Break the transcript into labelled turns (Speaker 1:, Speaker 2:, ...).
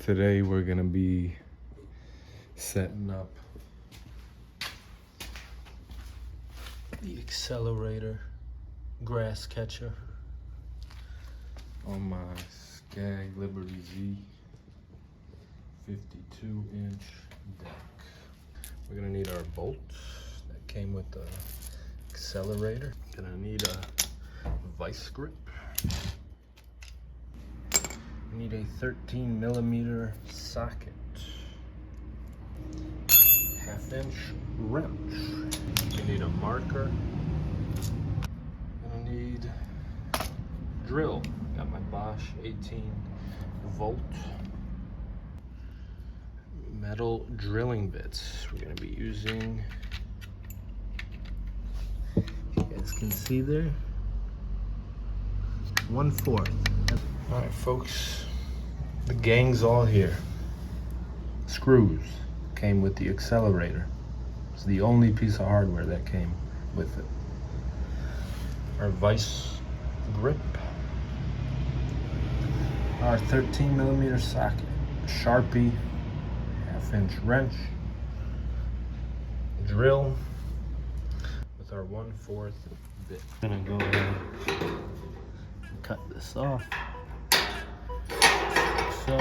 Speaker 1: Today we're gonna be setting up the Accelerator grass catcher on my Scag Liberty Z 52-inch deck. We're gonna need our bolts that came with the Accelerator. Gonna need a Vise Grip. We need a 13mm socket, 1/2-inch wrench. We need a marker. Gonna need drill. Got my Bosch 18-volt metal drilling bits. We're gonna be using, you guys can see there, 1/4. All right, folks, the gang's all here. Screws came with the Accelerator. It's the only piece of hardware that came with it. Our Vise Grip, our 13mm socket, Sharpie, 1/2-inch wrench, drill with our 1/4 bit. I'm gonna go ahead and cut this off. So